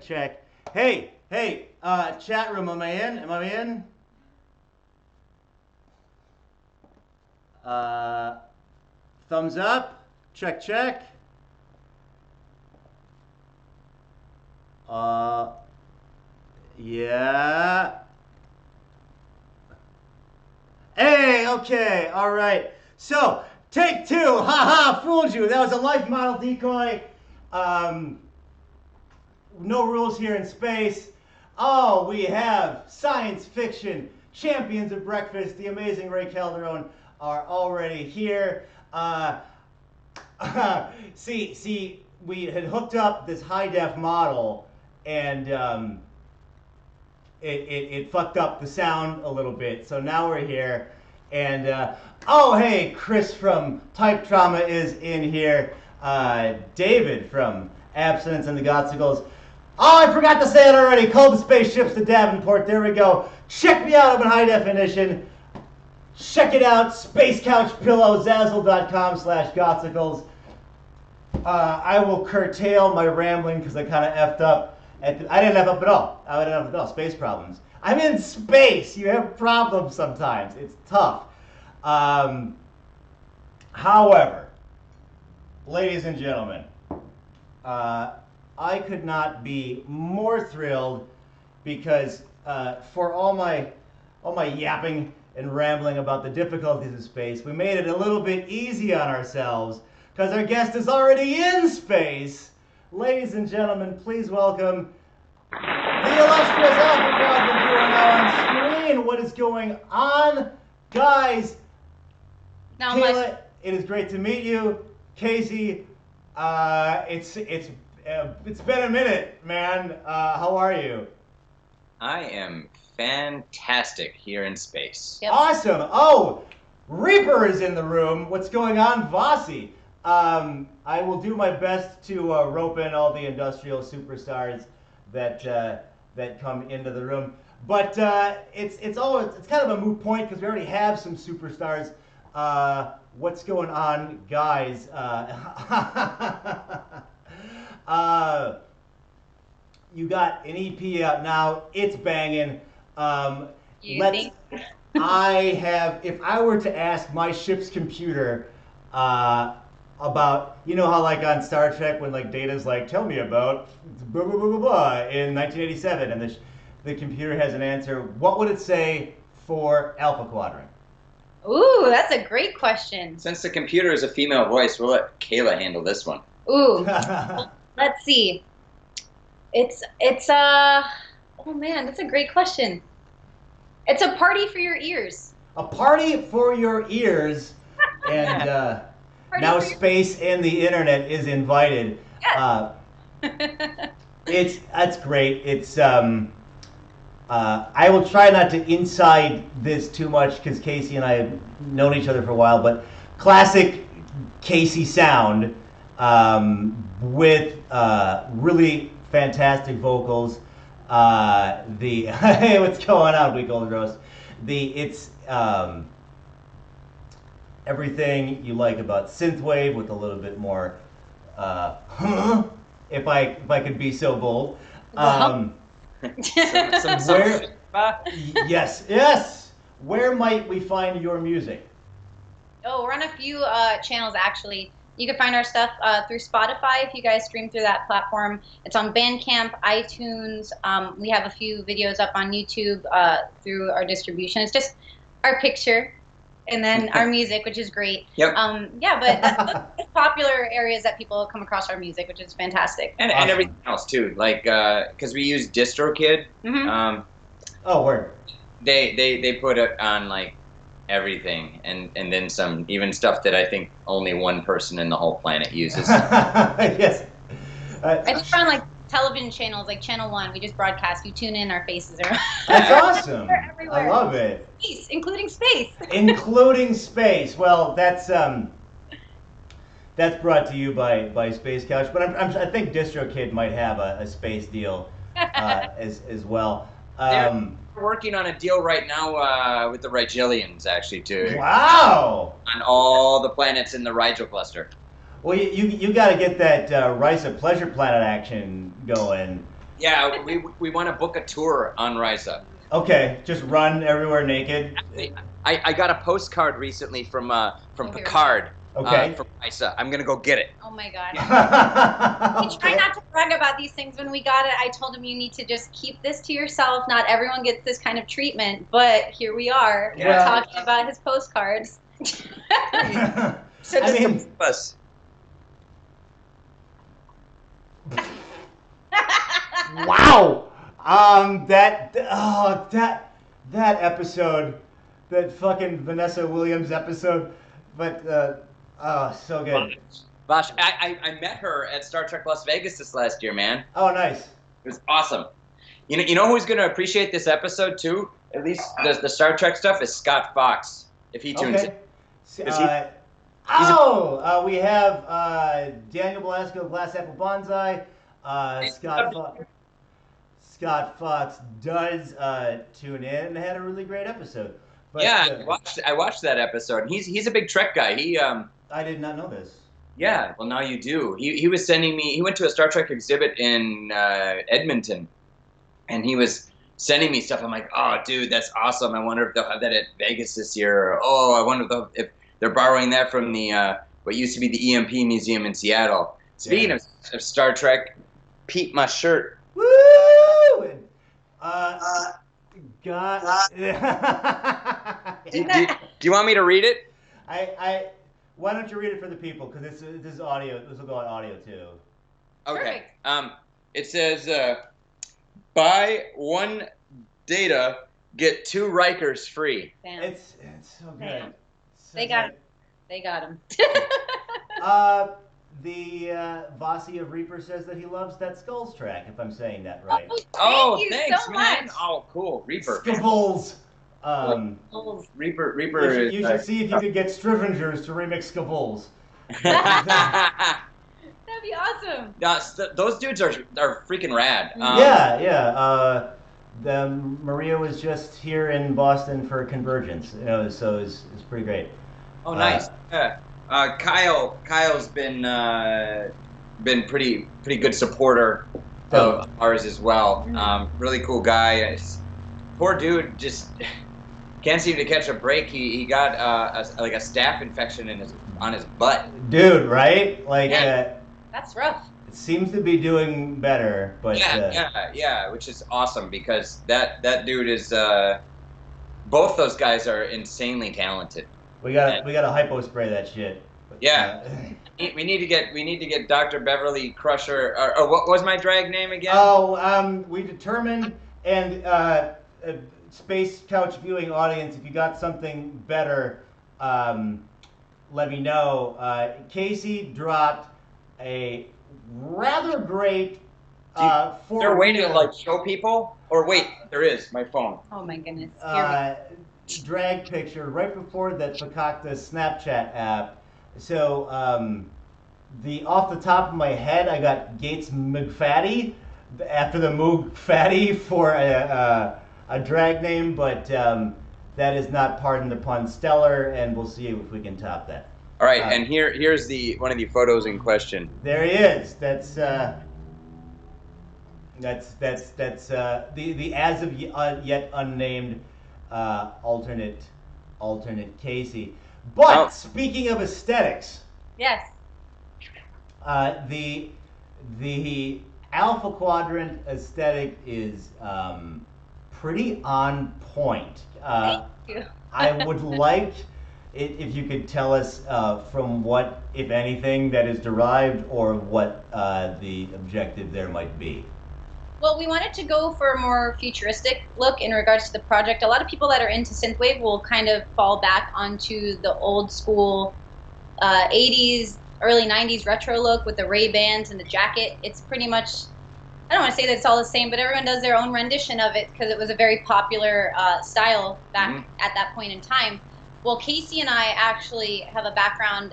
Check. Hey, chat room, am I in? Am I in? Uh, Thumbs up. Check, check. Uh, yeah. Hey, okay, all right. So, take two. Haha, fooled you. That was a life model decoy. Um, no rules here in space. Oh, we have science fiction champions of breakfast. The amazing Ray Calderon are already here. See, we had hooked up this high def model, and it fucked up the sound a little bit. So now we're here, and oh hey, Chris from Type Trauma is in here. David from Abstinence and the Godsicles. Oh, I forgot to say it already. Call the spaceships to Davenport. There we go. Check me out. I'm in high definition. Check it out. Space Couch Pillow, Zazzle.com/Godsicles. I will curtail my rambling because I kind of effed up. I didn't F up at all. I didn't F up at all. Space problems. I'm in space. You have problems sometimes. It's tough. However, ladies and gentlemen, I could not be more thrilled because for all my yapping and rambling about the difficulties of space, we made it a little bit easy on ourselves because our guest is already in space. Ladies and gentlemen, please welcome the illustrious Alpha Quadrant who are now on screen. What is going on, guys? Now Kayla, it is great to meet you. Casey, it's been a minute, man. How are you? I am fantastic here in space. Yep. Awesome. Oh, Reaper is in the room. What's going on, Vossi? I will do my best to rope in all the industrial superstars that come into the room. But it's kind of a moot point because we already have some superstars. What's going on, guys? You got an EP out now. It's banging. If I were to ask my ship's computer about, you know how like on Star Trek when like Data's like, tell me about blah, blah, blah, blah, blah, in 1987, and the computer has an answer, what would it say for Alpha Quadrant? Ooh, that's a great question. Since the computer is a female voice, we'll let Kayla handle this one. Ooh, let's see. It's oh man, that's a great question. It's a party for your ears. A party for your ears, and now space and the internet is invited. Yes. That's great. It's I will try not to inside this too much because Casey and I have known each other for a while, but classic Casey sound with really fantastic vocals. The hey, what's going on, We Golden Rose? It's everything you like about synthwave with a little bit more, if I could be so bold. Where, yes. Where might we find your music? Oh, we're on a few channels actually. You can find our stuff through Spotify if you guys stream through that platform. It's on Bandcamp, iTunes. We have a few videos up on YouTube through our distribution. It's just our picture and then our music, which is great. Yep. Yeah, but that's popular areas that people come across our music, which is fantastic. And everything else too, like because we use DistroKid. Mm-hmm. Oh, word. They put it on like everything, and then some, even stuff that I think only one person in the whole planet uses. Yes. I just run like television channels, like Channel 1. We just broadcast. You tune in, our faces are. That's awesome. They're everywhere. I love it. Space, including space. Including space. Well, that's brought to you by Space Couch, but I think DistroKid might have a space deal as well. We're working on a deal right now with the Rigelians, actually, too. Wow! On all the planets in the Rigel cluster. Well, you got to get that Risa Pleasure Planet action going. Yeah, we want to book a tour on Risa. Okay, just run everywhere naked. I got a postcard recently from Picard. Okay. From Risa. I'm gonna go get it. Oh my god. We try not to brag about these things. When we got it, I told him you need to just keep this to yourself. Not everyone gets this kind of treatment, but here we are. Yeah. We're talking about his postcards. Send I us mean- some us. Wow. That episode, that fucking Vanessa Williams episode, but so good. Bosh, I met her at Star Trek Las Vegas this last year, man. Oh, nice. It was awesome. You know who's gonna appreciate this episode too? At least the Star Trek stuff is Scott Fox, if he tunes in. We have Daniel Belasco of Glass Apple Bonsai. Scott Fox does tune in and had a really great episode. But, yeah, I watched that episode. He's a big Trek guy. I did not know this. Yeah, well now you do. He was sending me. He went to a Star Trek exhibit in Edmonton, and he was sending me stuff. I'm like, oh, dude, that's awesome. I wonder if they'll have that at Vegas this year. Or, oh, I wonder if they're borrowing that from the what used to be the EMP Museum in Seattle. Speaking of Star Trek, peep my shirt. Woo! God. Do you want me to read it? Why don't you read it for the people? Because this is audio. This will go on audio too. Okay. It says, buy one data, get 2 Rikers free. Damn. It's so good. Damn. So They got good. him. They got him. The Vasi of Reaper says that he loves that Skulls track, if I'm saying that right. Oh, Thank you thanks, so man. much. Oh, cool. Reaper. Skavulls. Reaper. You should see if you could get Strivengers to remix Skavulls. That'd be awesome. Those dudes are freaking rad. Yeah. Maria was just here in Boston for Convergence, so it's pretty great. Oh, nice. Yeah. Kyle's been pretty good supporter of ours as well. Really cool guy. Poor dude just can't seem to catch a break. He got a staph infection on his butt. Dude, right? That's rough. It seems to be doing better, but yeah, which is awesome because that dude is. Both those guys are insanely talented. we gotta hypo spray that shit. But, Yeah. We need to get Dr. Beverly Crusher or what was my drag name again? We determined, and Space Couch viewing audience, if you got something better, let me know. Casey dropped a rather great Is there a way to like show people? Or wait, there is. My phone. Oh my goodness. Drag picture right before that Fakakta Snapchat app. So off the top of my head, I got Gates McFatty after the Moog Fatty for a drag name, but that is not, pardon the pun, stellar, and we'll see if we can top that. All right, and here's one of the photos in question. There he is. That's the as of yet unnamed alternate Casey. But speaking of aesthetics, yes, the Alpha Quadrant aesthetic is pretty on point. Thank you. I would like it if you could tell us from what, if anything, that is derived, or what the objective there might be. Well, we wanted to go for a more futuristic look in regards to the project. A lot of people that are into synthwave will kind of fall back onto the old school 80s, early 90s retro look with the Ray-Bans and the jacket. It's pretty much, I don't want to say that it's all the same, but everyone does their own rendition of it because it was a very popular style back at that point in time. Well, Casey and I actually have a background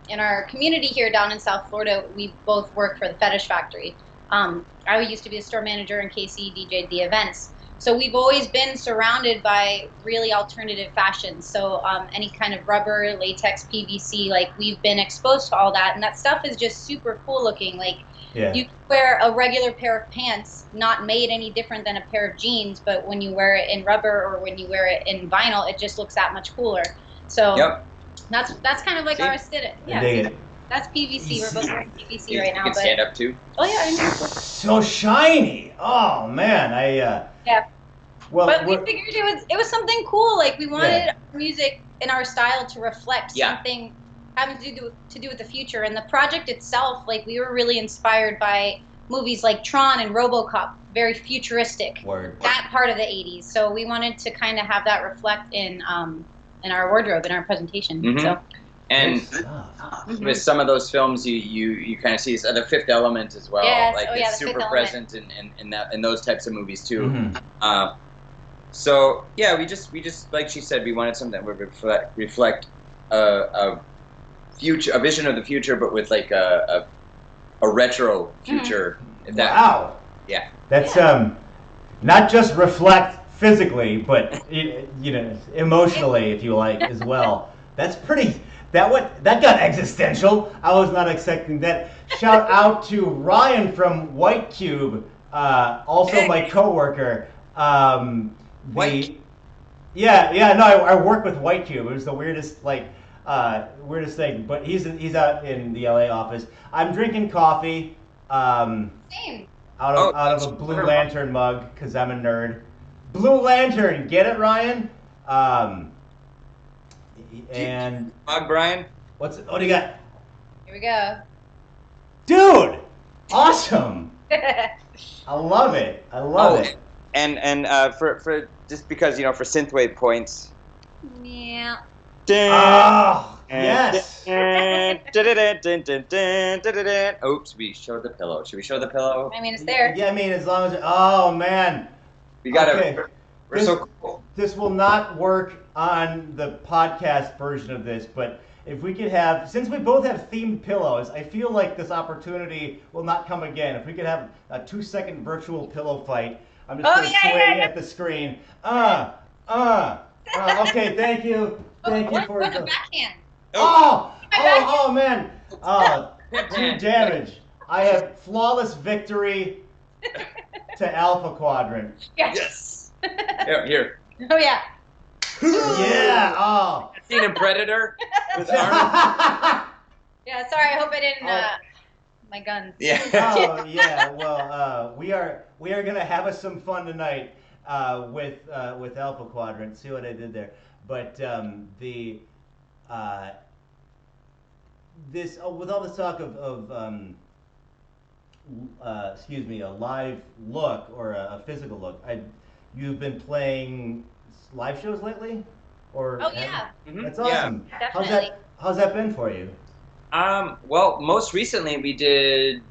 in our community here down in South Florida. We both work for the Fetish Factory. I used to be a store manager, and Casey DJ'd the events. So we've always been surrounded by really alternative fashions. So any kind of rubber, latex, PVC, like we've been exposed to all that. And that stuff is just super cool looking. Like you wear a regular pair of pants, not made any different than a pair of jeans, but when you wear it in rubber or when you wear it in vinyl, it just looks that much cooler. So that's kind of like our aesthetic. Yeah. That's PVC. We're both wearing PVC right now. You can stand up too. Oh yeah, I know. So shiny. Oh man, Well, but we figured it was something cool. Like we wanted our music and our style to reflect something having to do with the future. And the project itself, like we were really inspired by movies like Tron and RoboCop, very futuristic. That part of the '80s. So we wanted to kind of have that reflect in our wardrobe, in our presentation. So. And with some of those films, you kind of see the Fifth Element as well. Yes. Like it's super present in those types of movies too. So yeah, we just like she said, we wanted something that would reflect a vision of the future, but with like a retro future. Wow. That's not just reflect physically, but emotionally, if you like, as well. That's pretty. That got existential. I was not expecting that. Shout out to Ryan from White Cube, also my coworker. I work with White Cube. It was the weirdest thing. But he's out in the LA office. I'm drinking coffee. Same. Out of a Blue Lantern mug because I'm a nerd. Blue Lantern, get it, Ryan? And Brian, what do you got? Here we go. Dude, awesome. I love it. It. And for just because for synthwave points. Yeah. Oh, yes. Oops, we showed the pillow. Should we show the pillow? I mean, it's there. Yeah, I mean, as long as. Oh man. We got it. We're so cool. This will not work on the podcast version of this, but if we could have, since we both have themed pillows, I feel like this opportunity will not come again. If we could have a 2-second virtual pillow fight, I'm just going to swing at the screen. Okay, thank you. Thank you for the backhand. Oh man. Two damage. I have flawless victory to Alpha Quadrant. Yes. Here. Oh yeah. Yeah. Oh. Seen a Predator with armor? Yeah. Sorry. I hope I didn't. My guns. Yeah. Oh yeah. Well, we are gonna have some fun tonight with Alpha Quadrant. See what I did there? But with all this talk of a live look or a physical look, you've been playing live shows lately? Or that's awesome. Yeah, definitely. How's that been for you? Well, most recently we did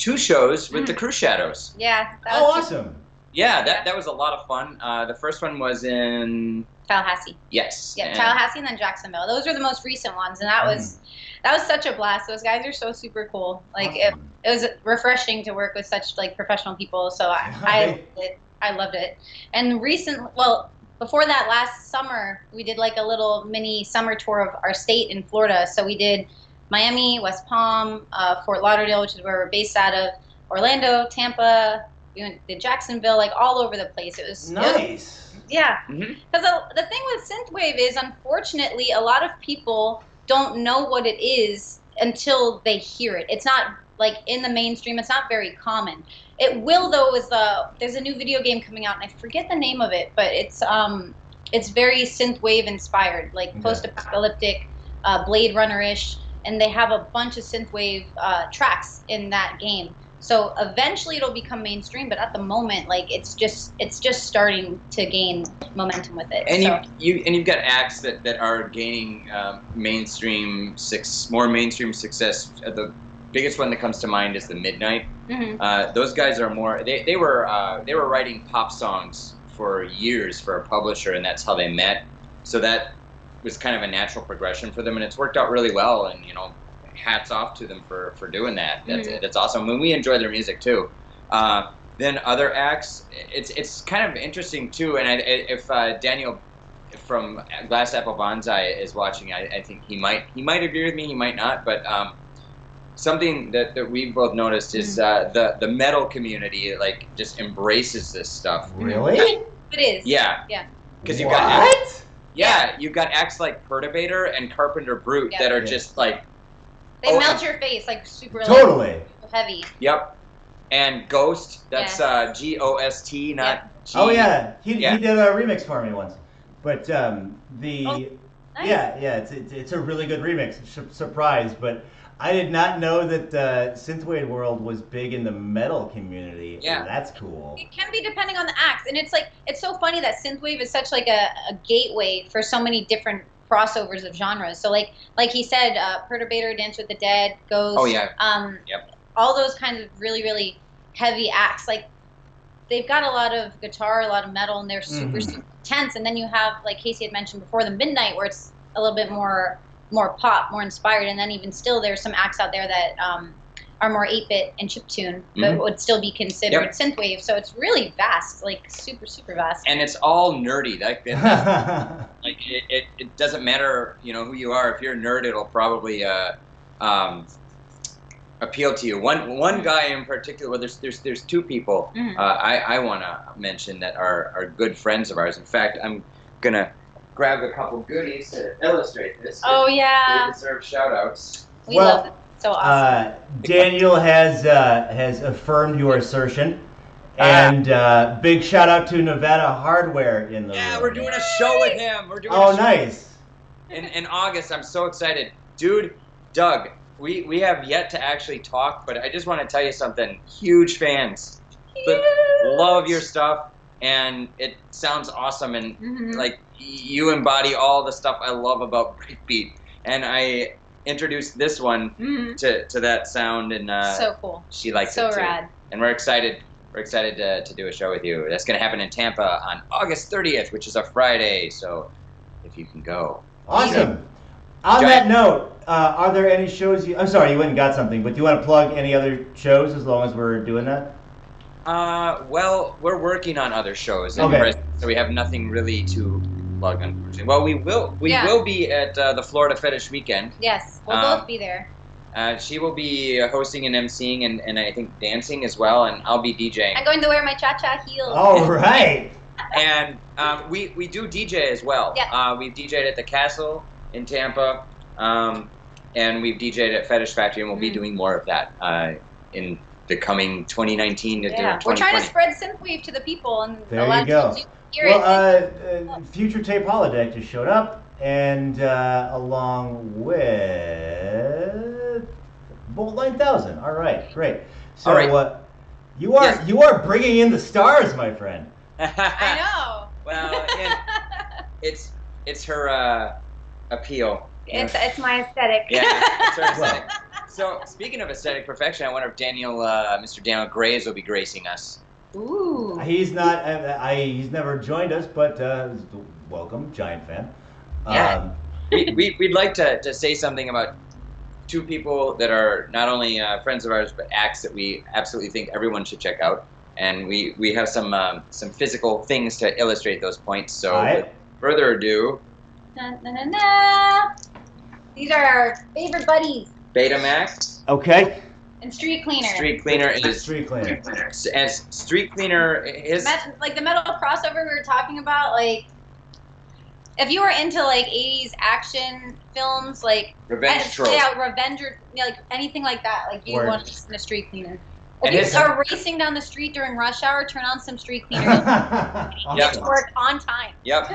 2 shows with the Crew Shadows. Yeah. That was awesome. Yeah, that was a lot of fun. The first one was in Tallahassee. Yes. Yeah, Tallahassee and then Jacksonville. Those are the most recent ones, and that was such a blast. Those guys are so super cool. Like awesome. it was refreshing to work with such like professional people. So I loved it. And before that, last summer we did like a little mini summer tour of our state in Florida. So we did Miami, West Palm, Fort Lauderdale, which is where we're based out of, Orlando, Tampa. We went to Jacksonville, like all over the place. It was nice. Yeah, because the thing with synthwave is, unfortunately, a lot of people don't know what it is until they hear it. It's not like in the mainstream. It's not very common. It will though. There's a new video game coming out, and I forget the name of it, but it's very synthwave inspired, like post-apocalyptic, Blade Runner-ish, and they have a bunch of synthwave tracks in that game. So eventually it'll become mainstream, but at the moment, like it's just starting to gain momentum with it. And you've got acts that are gaining more mainstream success. The biggest one that comes to mind is the Midnight. Those guys are more. They were writing pop songs for years for a publisher, and that's how they met. So that was kind of a natural progression for them, and it's worked out really well. And hats off to them for doing that. That's awesome. When we enjoy their music too. Then other acts, it's kind of interesting too. And if Daniel from Glass Apple Bonsai is watching, I think he might agree with me. He might not. But something that we've both noticed is the metal community like just embraces this stuff. Really? It is. Yeah. Yeah. Because you've got acts, you've got acts like Perturbator and Carpenter Brute that are just like. They melt your face, like super totally heavy. Yep. And Ghost, that's Ghost, not G. Oh yeah, he did a remix for me once. But nice. It's a really good remix. Surprise, but I did not know that synthwave world was big in the metal community. Yeah, that's cool. It can be depending on the acts, and it's so funny that synthwave is such like a gateway for so many different crossovers of genres. So like he said, Perturbator, Dance with the Dead, Ghost. Oh yeah. All those kinds of really really heavy acts. Like they've got a lot of guitar, a lot of metal, and they're super super intense. And then you have, like Casey had mentioned before, the Midnight, where it's a little bit more pop, more inspired. And then even still, there's some acts out there that are more 8-bit and chiptune, but would still be considered synthwave. So it's really vast, like super super vast. And it's all nerdy. Like it doesn't matter, who you are. If you're a nerd, it'll probably appeal to you. One guy in particular. Well, there's 2 people I want to mention that are good friends of ours. In fact, I'm gonna grab a couple goodies to illustrate this. Oh yeah. They deserve shout outs. We love it. So awesome. Daniel has affirmed your assertion, and big shout out to Nevada Hardware in the room. We're doing a show with him. We're doing nice. In August. I'm so excited, dude. Doug, we have yet to actually talk, but I just want to tell you something. Huge fans. Love your stuff, and it sounds awesome, and like you embody all the stuff I love about breakbeat, and I introduced this one to that sound, and so cool. She likes it too. So rad. And we're excited to do a show with you. That's going to happen in Tampa on August 30th, which is a Friday. So if you can go. Awesome. On that note, are there any shows I'm sorry, you went and got something, but do you want to plug any other shows as long as we're doing that? Well, we're working on other shows, so we have nothing really to plug, unfortunately. Well, we will be at the Florida Fetish Weekend. Yes, we'll both be there. She will be hosting and emceeing and I think dancing as well, and I'll be DJing. I'm going to wear my cha-cha heels. All right. And we do DJ as well. Yeah. We've DJed at the Castle in Tampa, and we've DJed at Fetish Factory, and we'll be doing more of that in the coming 2019 to 2020. We're trying to spread synthwave to the people, and there you go. Future Tape Holodeck just showed up, and along with Bolt 9000. All right, great. So you are bringing in the stars, my friend. I know. Well, it's her appeal. It's my aesthetic. Yeah, it's her aesthetic. So speaking of aesthetic perfection, I wonder if Mr. Daniel Graves will be gracing us. Ooh. He's not. He's never joined us, but welcome, giant fan. Yeah. We'd like to say something about two people that are not only friends of ours, but acts that we absolutely think everyone should check out. And we have some physical things to illustrate those points. So with further ado, these are our favorite buddies. Betamax. Okay. And Street Cleaner. Street Cleaner is Street Cleaner. As Street Cleaner is like the metal crossover we were talking about. Like, if you were into like 80s action films, like Revenge Trope. Yeah, Revenge or like anything like that, like you want to listen to Street Cleaner. If And you are racing down the street during rush hour, turn on some Street Cleaner. Get to work on time. Yep.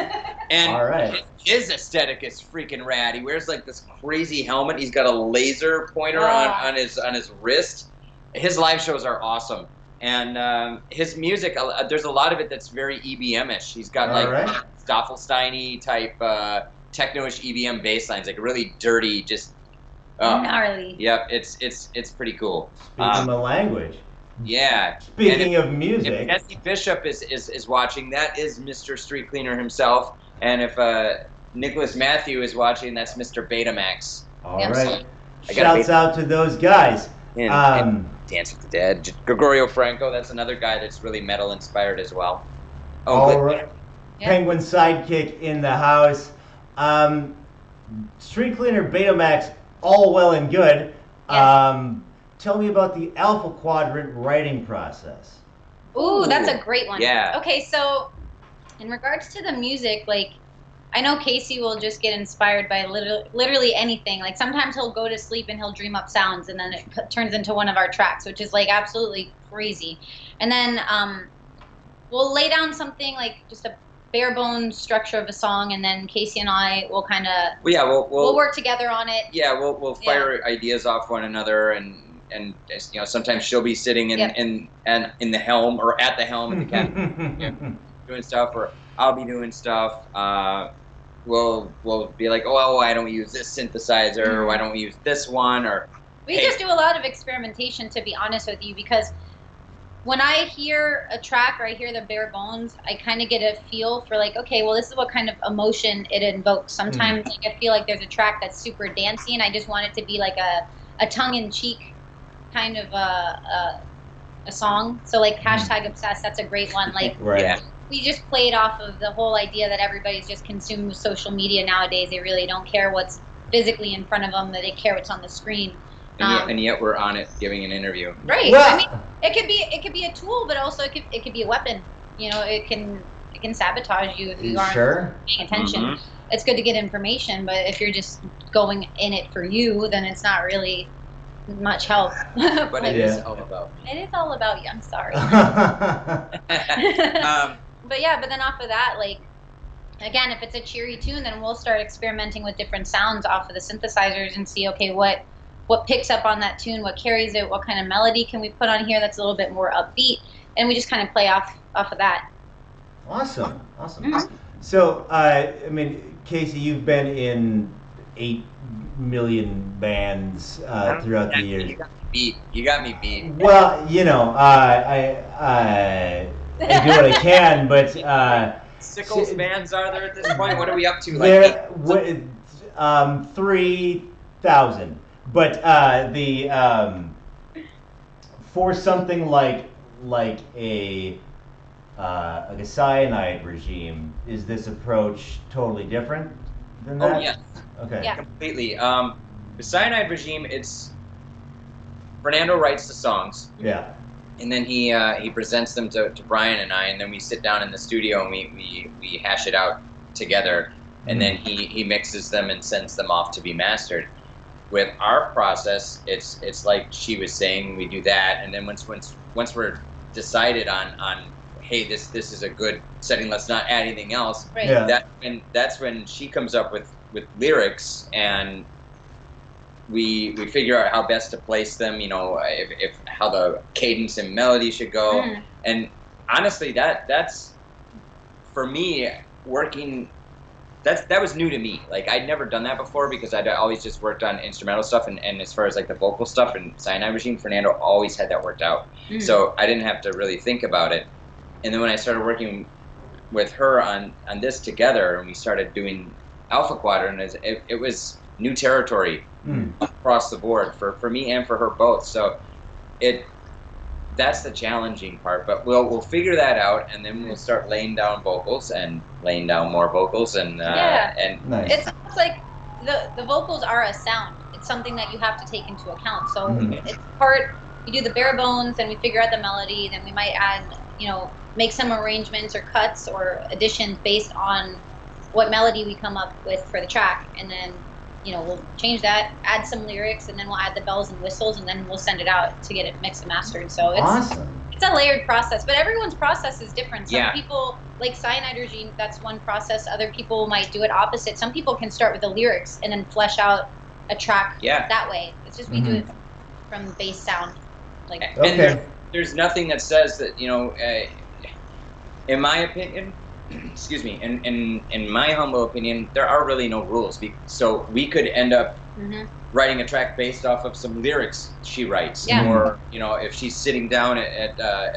And all right. His aesthetic is freaking rad. He wears like this crazy helmet. He's got a laser pointer on his wrist. His live shows are awesome. And his music, there's a lot of it that's very EBM-ish. He's got like Staffelsteiny type techno-ish EBM bass lines, like really dirty, just gnarly. Yep, it's pretty cool. Speaking the language. Yeah. Speaking of music, if Jesse Bishop is watching, that is Mr. Street Cleaner himself. And if Nicholas Matthew is watching, that's Mr. Betamax. All right. Shouts out to those guys. And Dance with the Dead. Gregorio Franco, that's another guy that's really metal inspired as well. All right. Yeah. Penguin sidekick in the house. Street Cleaner, Betamax, all well and good. Yes. Tell me about the Alpha Quadrant writing process. Ooh, that's a great one. Yeah. Okay, so in regards to the music, like, I know Casey will just get inspired by literally anything. Like, sometimes he'll go to sleep and he'll dream up sounds, and then it turns into one of our tracks, which is like absolutely crazy. And then we'll lay down something like just a bare bones structure of a song, and then Casey and I will kind of we'll work together on it. Yeah, we'll fire ideas off one another, and you know, sometimes she'll be sitting in the helm or at the helm at the cabin doing stuff, or I'll be doing stuff. We'll be like, oh, why don't we use this synthesizer, or why don't we use this one, or we just do a lot of experimentation, to be honest with you, because when I hear a track or I hear the bare bones, I kind of get a feel for like, okay, well, this is what kind of emotion it invokes. Sometimes like, I feel like there's a track that's super dancey, and I just want it to be like a tongue-in-cheek kind of a song. So like #obsessed, that's a great one. Like we just played off of the whole idea that everybody's just consumed with social media nowadays. They really don't care what's physically in front of them, that they care what's on the screen. And yet we're on it giving an interview. Right. Well, I mean, it could be a tool, but also it could be a weapon. You know, it can sabotage you if you aren't paying attention. It's good to get information, but if you're just going in it for you, then it's not really much help. But it is all about me. It is all about you. I'm sorry. But then off of that, like, again, if it's a cheery tune, then we'll start experimenting with different sounds off of the synthesizers and see, okay, what picks up on that tune, what carries it, what kind of melody can we put on here that's a little bit more upbeat, and we just kind of play off of that. Awesome. So, I mean, Casey, you've been in 8 million bands throughout the years. You got me beat. Well, you know, I do what I can, but Sickles bands are there at this point? What are we up to? Like 3,000. But for something like a cyanide regime, is this approach totally different than that? Oh yes. Okay. Yeah. Completely. The cyanide regime, it's Fernando writes the songs. Yeah. And then he presents them to Brian and I, and then we sit down in the studio and we hash it out together, and then he mixes them and sends them off to be mastered. With our process, it's like she was saying, we do that, and then once we're decided on hey, this is a good setting, let's not add anything else. Right. Yeah. That's when she comes up with lyrics, and we figure out how best to place them, you know, if how the cadence and melody should go. And honestly, that's for me, working that was new to me. Like I'd never done that before because I'd always just worked on instrumental stuff, and as far as like the vocal stuff and Cyanide Machine, Fernando always had that worked out. So I didn't have to really think about it. And then when I started working with her on this together, and we started doing Alpha Quadrant, it was new territory across the board for me and for her both. So that's the challenging part, but we'll figure that out, and then we'll start laying down vocals and laying down more vocals, and and Nice. It's like the vocals are a sound. It's something that you have to take into account. So it's part, you do the bare bones, and we figure out the melody, then we might add, you know, make some arrangements or cuts or additions based on what melody we come up with for the track, and then, you know, we'll change that, add some lyrics, and then we'll add the bells and whistles, and then we'll send it out to get it mixed and mastered. So it's Awesome. It's a layered process, but everyone's process is different. Some Yeah. people, like Cyanide Regime, that's one process. Other people might do it opposite. Some people can start with the lyrics and then flesh out a track that way. It's just we do it from bass sound. Like, and there's nothing that says that, you know, in my opinion, excuse me, in my humble opinion, there are really no rules. So we could end up writing a track based off of some lyrics she writes, or, you know, if she's sitting down at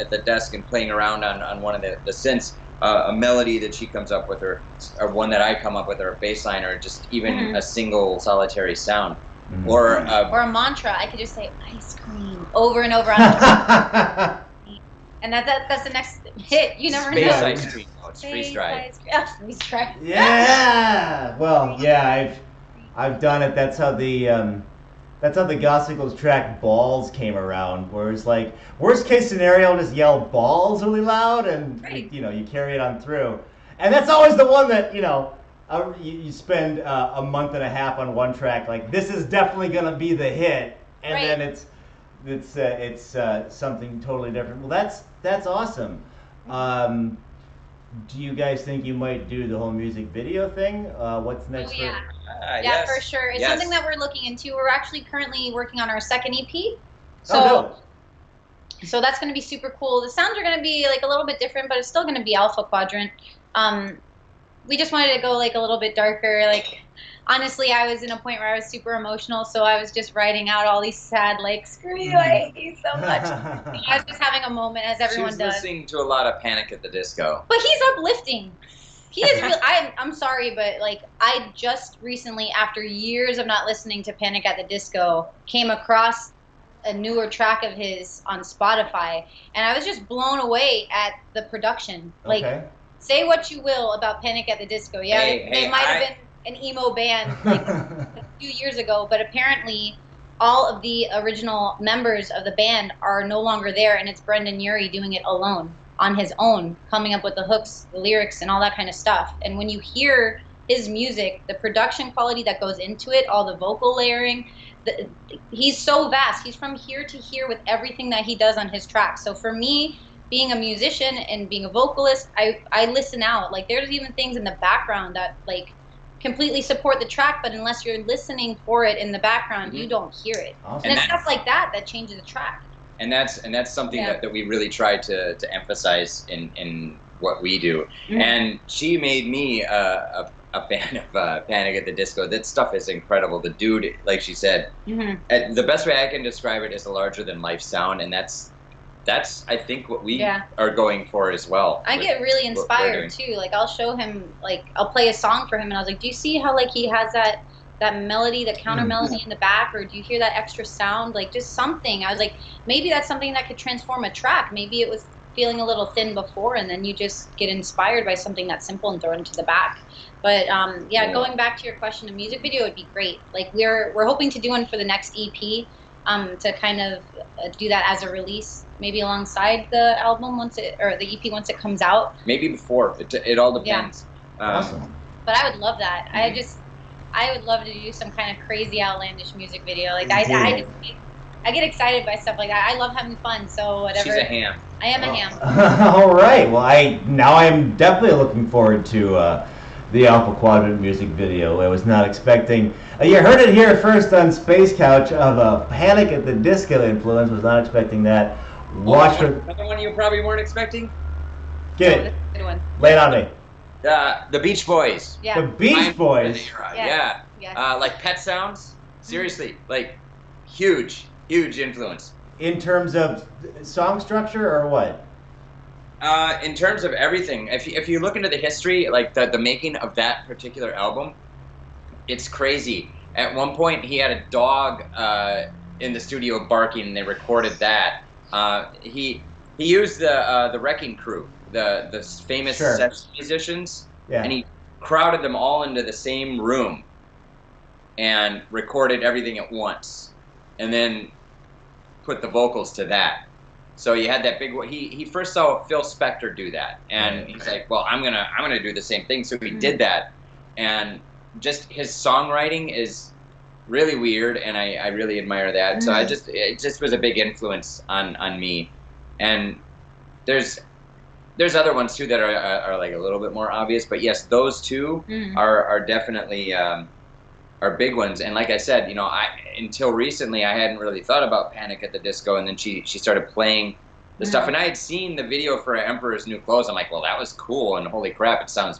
the desk and playing around on one of the synths, a melody that she comes up with, or one that I come up with, or a bass line, or just even a single solitary sound, or a mantra. I could just say ice cream over and over on and that's the next hit. You never know. Space ice cream. Oh, it's freeze dried. Freeze dried. Yeah. Well, yeah, I've done it. That's how the Gossicles track Balls came around, where it's like, worst case scenario, just yell balls really loud, and you know, you carry it on through. And that's always the one that, you know, you spend a month and a half on one track, like, this is definitely gonna be the hit, and then it's something totally different. Well, that's awesome. Do you guys think you might do the whole music video thing? What's next? Yeah, yes. for sure. It's something that we're looking into. We're actually currently working on our second EP. So that's going to be super cool. The sounds are going to be like a little bit different, but it's still going to be Alpha Quadrant. We just wanted to go like a little bit darker. Like, honestly, I was in a point where I was super emotional, so I was just writing out all these sad, like, screw you, I hate you so much. I was just having a moment, as everyone does. She was listening to a lot of Panic at the Disco. But he's uplifting. He is really, I'm sorry, but like, I just recently, after years of not listening to Panic at the Disco, came across a newer track of his on Spotify, and I was just blown away at the production. Like, say what you will about Panic at the Disco. Yeah, they might have been an emo band like a few years ago, but apparently all of the original members of the band are no longer there, and it's Brendan Urie doing it alone, on his own, coming up with the hooks, the lyrics, and all that kind of stuff. And when you hear his music, the production quality that goes into it, all the vocal layering, he's so vast. He's from here to here with everything that he does on his tracks. So for me, being a musician and being a vocalist, I listen out. Like, there's even things in the background that, like, completely support the track, but unless you're listening for it in the background, you don't hear it. Awesome. And it's stuff like that changes the track. And that's something that we really try to emphasize in what we do. And she made me a fan of Panic at the Disco. That stuff is incredible. The dude, like she said, the best way I can describe it is a larger than life sound, and that's I think what we are going for as well. I get really inspired too. Like, I'll show him, like, I'll play a song for him, and I was like, do you see how, like, he has that melody, the counter melody in the back, or do you hear that extra sound? Like, just something. I was like, maybe that's something that could transform a track. Maybe it was feeling a little thin before, and then you just get inspired by something that's simple and throw it into the back. But going back to your question, a music video would be great. Like, we're hoping to do one for the next EP, to kind of do that as a release, maybe alongside the album the EP once it comes out. Maybe before. It all depends. Awesome. But I would love that. I would love to do some kind of crazy outlandish music video. Like, I get excited by stuff like that. I love having fun, so whatever. She's a ham. I am a ham. All right. Well, I'm definitely looking forward to the Alpha Quadrant music video. I was not expecting. You heard it here first on Space Couch of a Panic at the Disco influence. Was not expecting that. Watch for another one you probably weren't expecting. Get it. Good one. Lay it on me. The Beach Boys. Yeah. The Beach Boys. Yeah. Yes. Like Pet Sounds. Seriously, like huge influence. In terms of song structure or what? In terms of everything, if you look into the history, like the making of that particular album, it's crazy. At one point, he had a dog in the studio barking, and they recorded that. He used the Wrecking Crew, the famous session musicians, and he crowded them all into the same room and recorded everything at once, and then put the vocals to that. So you had that big. He first saw Phil Spector do that, and he's like, "Well, I'm gonna do the same thing." So he did that, and just his songwriting is really weird, and I really admire that. So it just was a big influence on me, and there's other ones too that are like a little bit more obvious, but yes, those two are definitely are big ones. And like I said, you know, until recently I hadn't really thought about Panic at the Disco, and then she started playing the stuff, and I had seen the video for Emperor's New Clothes. I'm like, well, that was cool, and holy crap, it sounds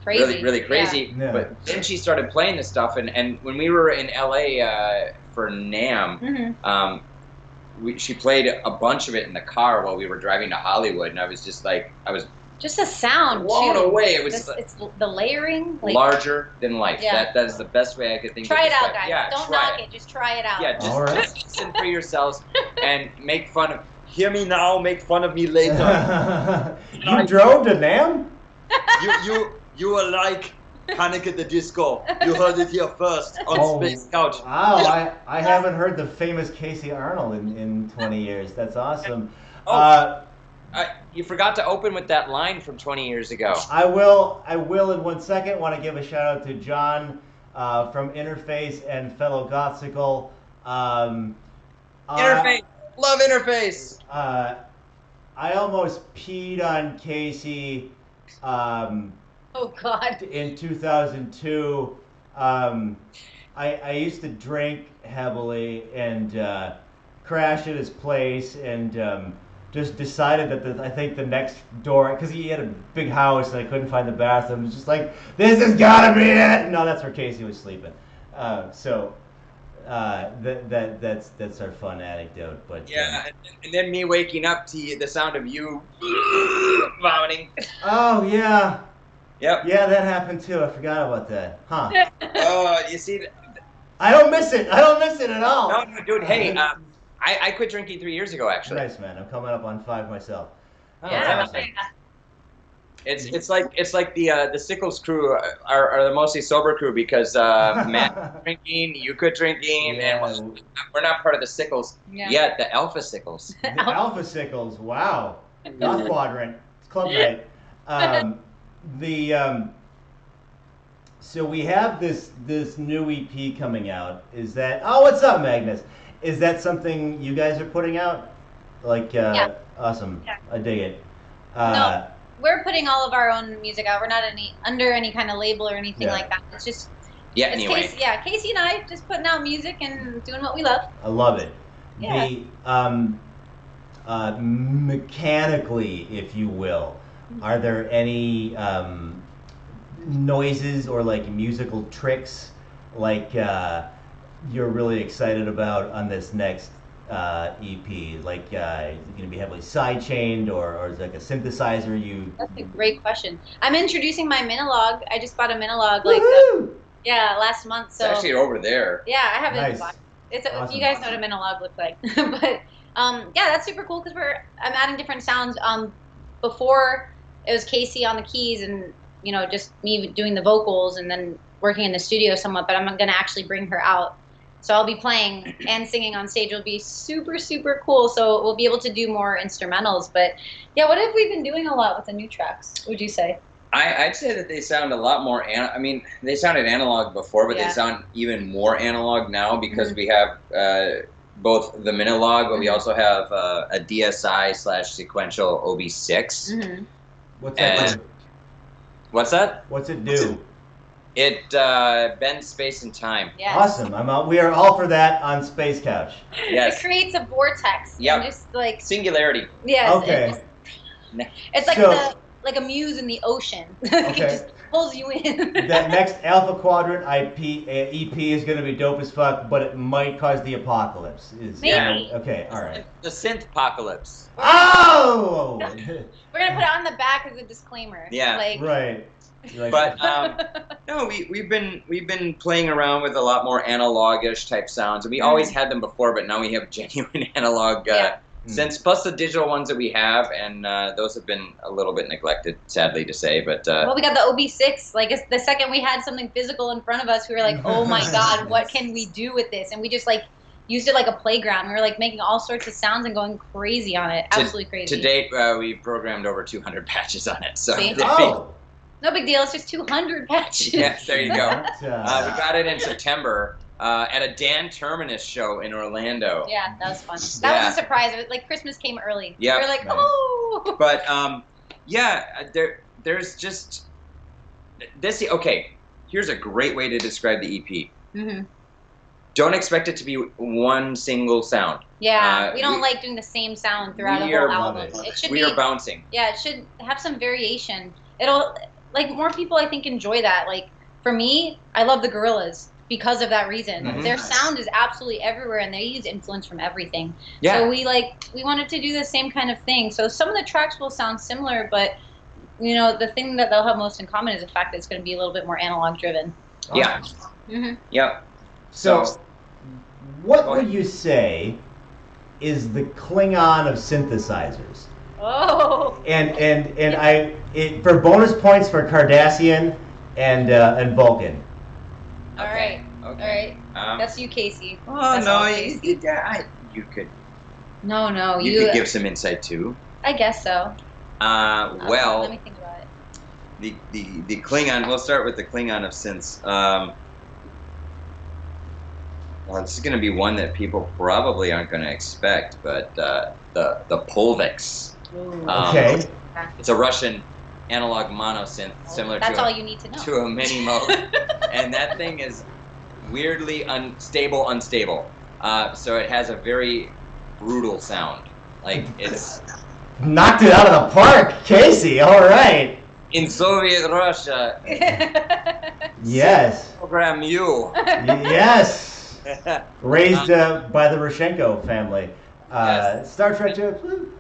crazy, really crazy. Yeah. But then she started playing this stuff, and when we were in LA for NAMM, she played a bunch of it in the car while we were driving to Hollywood, and I was just like, just the sound blown away. It was it's the layering, like, larger than life. Yeah. That is the best way I could think. Try of it out, guys. Yeah, don't knock it. Just try it out. Yeah, just listen for yourselves and make fun of. Hear me now, make fun of me later. You drove to NAMM? You are like Panic at the Disco. You heard it here first on Space Couch. Wow, I haven't heard the famous Casey Arnold in 20 years. That's awesome. You forgot to open with that line from 20 years ago. I will in 1 second. Want to give a shout out to John from Interface and fellow Gothsicle. Interface, love Interface. I almost peed on Casey. Oh God. In 2002, I used to drink heavily and crash at his place, and just decided that I think the next door, because he had a big house and I couldn't find the bathroom. It was just like, this has gotta be it. No, that's where Casey was sleeping. That's our fun anecdote. But yeah, and then me waking up to the sound of you vomiting. Oh yeah. Yep. Yeah, that happened too. I forgot about that. Huh. Oh, you see. I don't miss it. I don't miss it at all. No, dude. Hey, I quit drinking 3 years ago, actually. Nice, man. I'm coming up on 5 myself. Oh, yeah. Awesome. It's like the Sickles crew are the mostly sober crew, because Matt drinking, you quit drinking, and we're not part of the Sickles yet. The Alpha Sickles. The Alpha Sickles. Wow. Alpha Quadrant. It's club night. So we have this new EP coming out. Is that? Oh, what's up, Magnus? Is that something you guys are putting out? Like, awesome. Yeah. I dig it. No, we're putting all of our own music out. We're not under any kind of label or anything like that. It's just anyway. Casey and I just putting out music and doing what we love. I love it. Yeah. The mechanically, if you will, are there any noises or like musical tricks like you're really excited about on this next EP? Like, is it going to be heavily sidechained, or is it like a synthesizer? That's a great question. I'm introducing my Minilog. I just bought a Minilog last month. So it's actually over there. Yeah, I have it in the box. It's awesome. You guys know what a Minilog looks like. But yeah, that's super cool because I'm adding different sounds. Before it was Casey on the keys and just me doing the vocals and then working in the studio somewhat. But I'm going to actually bring her out. So I'll be playing and singing on stage. It'll be super, super cool. So we'll be able to do more instrumentals. But yeah, what have we been doing a lot with the new tracks, would you say? I'd say that they sound a lot more, they sounded analog before, but they sound even more analog now because we have both the Minilog, but we also have a DSI/sequential OB6. What's that do? What's that? What's it do? It bends space and time. Yes. Awesome. We are all for that on Space Couch. Yes. It creates a vortex. Yep. Just like singularity. Yes. Okay. It's like like a muse in the ocean. It just pulls you in. That next Alpha Quadrant EP is going to be dope as fuck, but it might cause the apocalypse. Maybe. Okay, all right. The synth apocalypse. Oh! We're gonna put it on the back as a disclaimer. Yeah. Like, Right. But no, we've been playing around with a lot more analogish type sounds, and we always had them before, but now we have genuine analog synths plus the digital ones that we have, and those have been a little bit neglected, sadly to say. But well, we got the OB6. Like the second we had something physical in front of us, we were like, "Oh my god, what can we do with this?" And we just like used it like a playground. We were like making all sorts of sounds and going crazy on it. Absolutely crazy. To date, we've programmed over 200 patches on it. So. No big deal. It's just 200 patches. Yes, there you go. We got it in September at a Dan Terminus show in Orlando. Yeah, that was fun. That was a surprise. It was like Christmas came early. Yeah. We were like, oh. But there's just this. Okay, here's a great way to describe the EP. Mm-hmm. Don't expect it to be one single sound. Yeah, we don't like doing the same sound throughout a whole album. We are bouncing. Yeah, it should have some variation. It'll like more people I think enjoy that. Like for me, I love the Gorillaz because of that reason. Mm-hmm. Their sound is absolutely everywhere, and they use influence from everything. Yeah. So we wanted to do the same kind of thing. So some of the tracks will sound similar, but you know the thing that they'll have most in common is the fact that it's going to be a little bit more analog driven. Yeah. Mm-hmm. Yep. So what would you say is the Klingon of synthesizers? Oh. And for bonus points for Cardassian and Vulcan. All right. Okay. All right. That's you, Casey. Oh That's no, you could. No. You could give some insight too. I guess so. Well. Let me think about it. The Klingon. We'll start with the Klingon of synths. Well, this is going to be one that people probably aren't going to expect, but the Polvex. Okay. It's a Russian analog monosynth, similar That's all you need to know. To a mini mode, and that thing is weirdly unstable. So it has a very brutal sound. Like it's knocked it out of the park, Casey. All right. In Soviet Russia. Yes. Program you. Yes. Raised by the Roshenko family. Yes. Star Trek 2.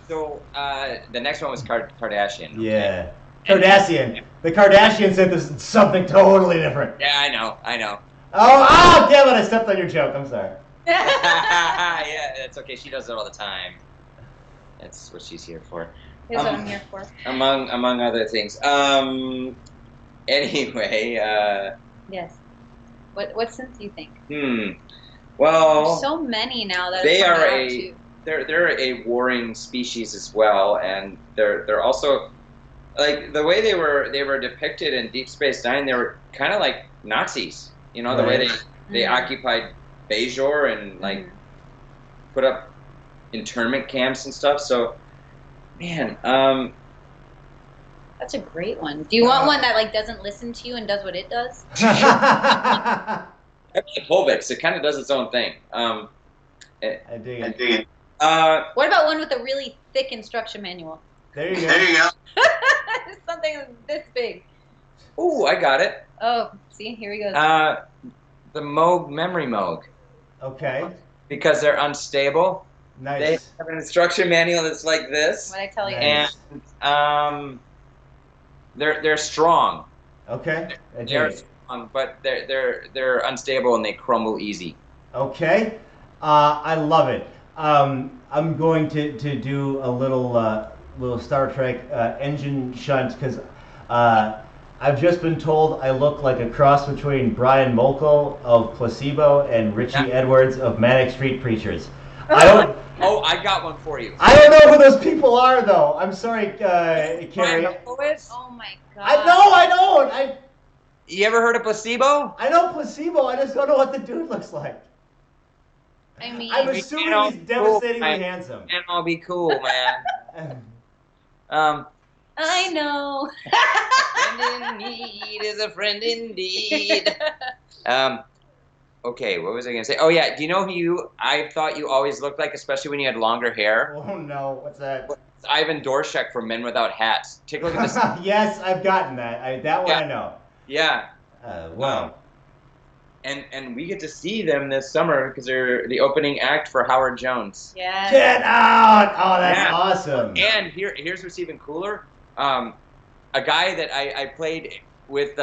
So the next one was Kardashian. Okay? Yeah. Cardassian. The Kardashian synth is something totally different. Yeah, I know. Oh, damn it, I stepped on your joke. I'm sorry. Yeah, that's okay. She does it all the time. That's what she's here for. Here's what I'm here for. Among other things. Anyway. Yes. What synth do you think? Well. There's so many now that they are are they're a warring species as well, and they're also like the way they were depicted in Deep Space Nine. They were kind of like Nazis, you know, the way they occupied Bajor and like put up internment camps and stuff. So, man, that's a great one. Do you want one that like doesn't listen to you and does what it does? Polvex, it kind of does its own thing. I dig it. What about one with a really thick instruction manual? There you go. Something this big. Ooh, I got it. Oh, see, here he goes. The Moog memory Moog. Okay. Because they're unstable. Nice. They have an instruction manual that's like this. What I tell you. And they're strong. Okay. They're strong, but they're unstable and they crumble easy. Okay. I love it. I'm going to do a little Star Trek engine shunt because I've just been told I look like a cross between Brian Molko of Placebo and Richie Edwards of Manic Street Preachers. I don't. Oh, I got one for you. I don't know who those people are, though. I'm sorry, Carrie. Oh my god. I don't. You ever heard of Placebo? I know Placebo. I just don't know what the dude looks like. I mean, I'm assuming he's devastatingly handsome. And I'll be cool, man. I know. Friend in need is a friend indeed. Okay, what was I gonna say? Oh yeah, do you know who I thought you always looked like, especially when you had longer hair? Oh no, what's that? It's Ivan Dorshek from Men Without Hats. Take a look at this. Yes, I've gotten that. That one Yeah, I know. yeah. Well, And we get to see them this summer because they're the opening act for Howard Jones. Yes. get out! Oh, that's Yeah. awesome. And here's what's even cooler. A guy that I played with,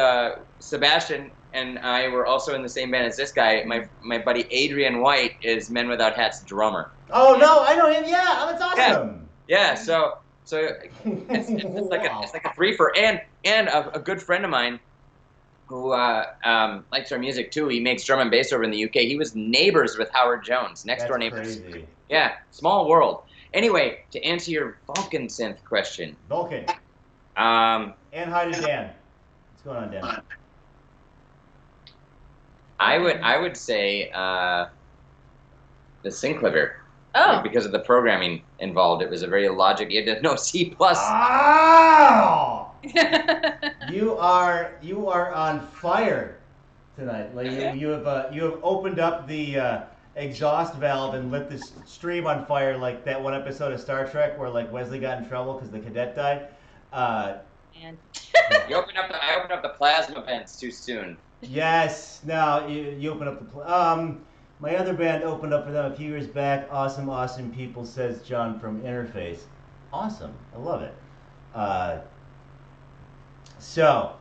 Sebastian and I were also in the same band as this guy. My buddy Adrian White is Men Without Hats drummer. Oh no, I know him. Yeah, oh, that's awesome. Yeah, so it's like Wow. it's like a three-fer. And a good friend of mine who likes our music too. He makes drum and bass over in the UK. He was neighbors with Howard Jones, next door neighbors. Crazy. Yeah, small world. Anyway, to answer your Vulcan synth question, Vulcan. um, And hi to Dan. What's going on, Dan? I would say the Synclavier. Oh. Because of the programming involved, it was a very logic. You had to know C+. Oh! You are on fire tonight. Like you have opened up the exhaust valve and lit this stream on fire, like that one episode of Star Trek where like Wesley got in trouble because the cadet died. And I opened up the plasma vents too soon. Yes. Now you open up the my other band opened up for them a few years back. Awesome people, says John from Interface. Awesome. I love it. So,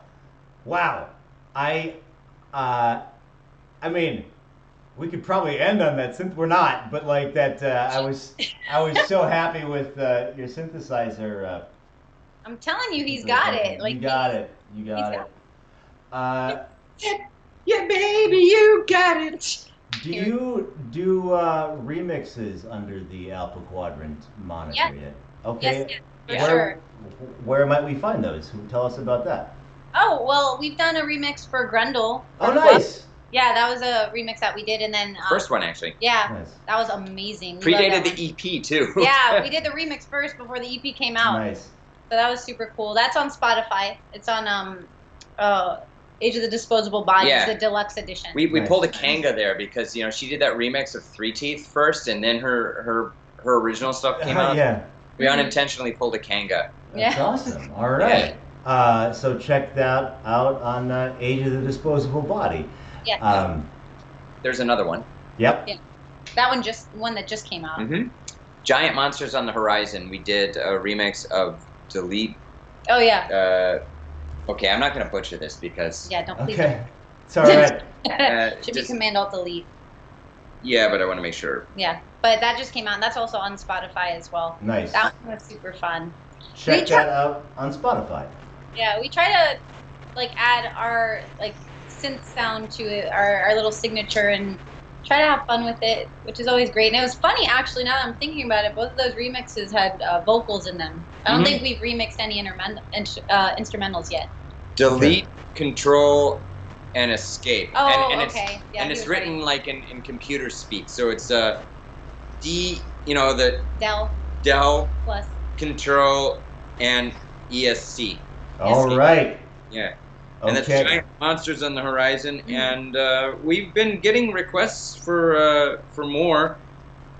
wow. I mean, we could probably end on that since we're not, but like that, I was so happy with your synthesizer. I'm telling you, he's got it. Like you got it. You got it. Yeah, baby, you got it. Do you do remixes under the Alpha Quadrant monitor yet? Okay. Yes, for sure. Where might we find those? Tell us about that. Oh, well, we've done a remix for Grundle. Oh, nice. Yeah, that was a remix that we did, and then First one, actually. Yeah, Nice. that was amazing. We loved Predated that the EP too. Yeah, we did the remix first before the EP came out. Nice. So that was super cool. That's on Spotify. It's on Age of the Disposable Bodies, Yeah. the deluxe edition. We Nice. pulled a Kanga there because she did that remix of Three Teeth first, and then her original stuff came out. Yeah. We unintentionally pulled a Kanga. That's Yeah. awesome. All right. So check that out on Age of the Disposable Body. Yeah. There's another one. Yep. Yeah. That one that just came out. Mm-hmm. Giant Monsters on the Horizon. We did a remix of Delete. Oh yeah. Okay, I'm not going to butcher this because... Yeah, don't please. Okay. It's all right. Should be Command Alt Delete. Yeah, but I want to make sure. Yeah, but that just came out, and that's also on Spotify as well. Nice. That one was super fun. Check that out on Spotify. Yeah, we try to like add our like synth sound to it, our little signature, and try to have fun with it, which is always great. And it was funny actually. Now that I'm thinking about it, both of those remixes had vocals in them. I don't think we've remixed any instrumentals yet. Delete, Control, and Escape. Oh, and okay. Yeah, and he it's was written right. like in computer speak. So it's D, the Del Del, plus. Control, and ESC. All right. Yeah. And that's Okay. Giant Monsters on the Horizon, and we've been getting requests for more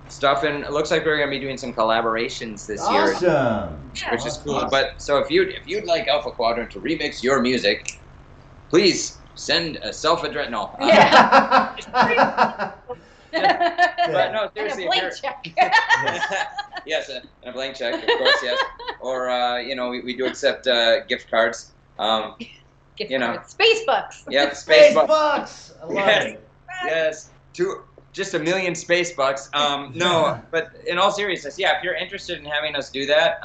stuff, and it looks like we're going to be doing some collaborations this year, Awesome. which is cool. But so if you'd like Alpha Quadrant to remix your music, please send a self-addressed. No. Yeah. But no, And a seriously, if blank you're, check. yes, and a blank check, of course, yes. Or we do accept gift cards. Gift you know. cards. Space bucks. Yep, Space bucks. bucks. I love Yes. it. Yes, just $1 million space bucks. No, but in all seriousness, yeah, if you're interested in having us do that,